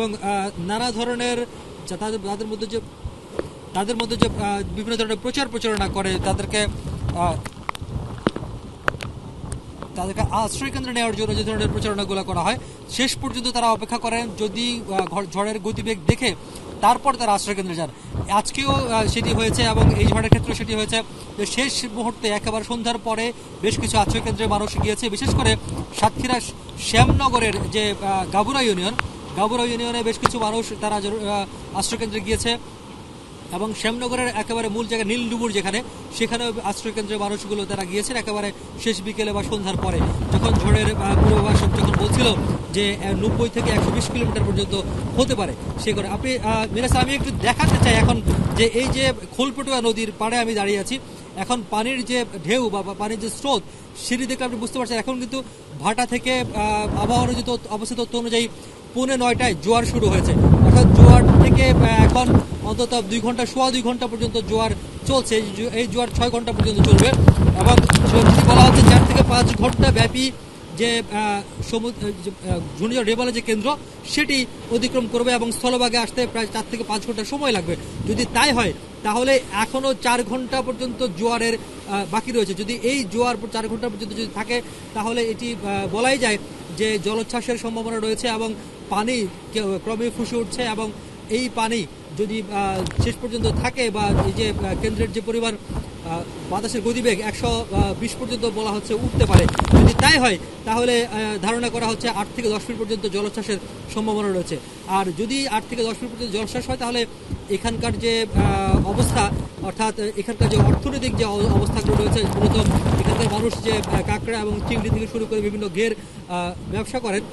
এবং নানা ধরনের তাদের মধ্যে যে বিভিন্ন ধরনের প্রচারণা করে তাদেরকে আশ্রয় কেন্দ্রে নেওয়ার জন্য যে ধরনের প্রচারণাগুলো করা হয়, শেষ পর্যন্ত তারা অপেক্ষা করেন যদি ঝড়ের গতিবেগ দেখে তারপর তারা আশ্রয় কেন্দ্রে যান। আজকেও সেটি হয়েছে এবং এই ঝড়ের ক্ষেত্রে সেটি হয়েছে যে শেষ মুহূর্তে একেবারে সন্ধ্যার পরে বেশ কিছু আশ্রয় কেন্দ্রে মানুষ গিয়েছে। বিশেষ করে সাতক্ষীরা শ্যামনগরের যে গাবুরা ইউনিয়নে বেশ কিছু মানুষ তারা আশ্রয় কেন্দ্রে গিয়েছে এবং শ্যামনগরের একেবারে মূল জায়গা নীলডুবুর সেখানেও আশ্রয় কেন্দ্রের মানুষগুলো তারা গিয়েছেন একেবারে শেষ বিকেলে বা সন্ধ্যার পরে, যখন ঝড়ের পূর্বাভাস যখন বলছিল যে 90 থেকে 120 কিলোমিটার পর্যন্ত হতে পারে। সে করে আপনি মিরাজ, আমি একটু দেখাতে চাই এখন যে এই যে খোলপটুয়া নদীর পাড়ে আমি দাঁড়িয়ে আছি, এখন পানির যে ঢেউ বা পানির যে স্রোত সেটি দেখলে আপনি বুঝতে পারছেন এখন কিন্তু ভাটা থেকে আবহাওয়ার অবস্থিত তথ্য অনুযায়ী 9:30টায় জোয়ার শুরু হয়েছে। অর্থাৎ জোয়ার থেকে এখন অন্তত 2 ঘন্টা পর্যন্ত জোয়ার চলছে। এই জোয়ার 6 ঘন্টা পর্যন্ত চলবে এবং বলা হচ্ছে 4 থেকে 5 ঘন্টা ব্যাপী যে ঘূর্ণিঝড় রেবালের যে কেন্দ্র সেটি অতিক্রম করবে এবং স্থলভাগে আসতে প্রায় 4 থেকে 5 ঘন্টা সময় লাগবে। যদি তাই হয় তাহলে এখনো 4 ঘন্টা পর্যন্ত জোয়ারের বাকি রয়েছে। যদি এই জোয়ার 4 ঘন্টা পর্যন্ত যদি থাকে তাহলে এটি বলাই যায় যে জলোচ্ছ্বাসের সম্ভাবনা রয়েছে এবং পানি ক্রমে ফুসে উঠছে এবং এই পানি যদি শেষ পর্যন্ত থাকে বা এই যে কেন্দ্রের যে পরিমাণ বাতাসের গতিবেগ 120 পর্যন্ত বলা হচ্ছে উঠতে পারে। যদি তাই হয় তাহলে ধারণা করা হচ্ছে 8 থেকে 10 ফিট পর্যন্ত জলোচ্ছ্বাসের সম্ভাবনা রয়েছে। আর যদি 8 থেকে 10 ফিট পর্যন্ত জলোচ্ছ্বাস হয় তাহলে এখানকার যে অবস্থা, অর্থাৎ এখানকার যে অর্থনৈতিক যে অবস্থাগুলো রয়েছে, মূলত এখানকার মানুষ যে কাঁকড়া এবং চিংড়ি থেকে শুরু করে বিভিন্ন ঘের ব্যবসা করেন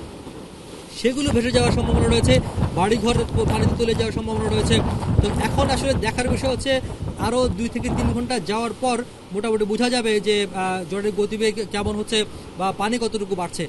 সেগুলো ভেসে যাওয়ার সম্ভাবনা রয়েছে, বাড়িঘর পানিতে তুলে যাওয়ার সম্ভাবনা রয়েছে। তো এখন আসলে দেখার বিষয় হচ্ছে আরও 2 থেকে 3 ঘন্টা যাওয়ার পর মোটামুটি বোঝা যাবে যে ঝড়ের গতিবেগ কেমন হচ্ছে বা পানি কতটুকু বাড়ছে।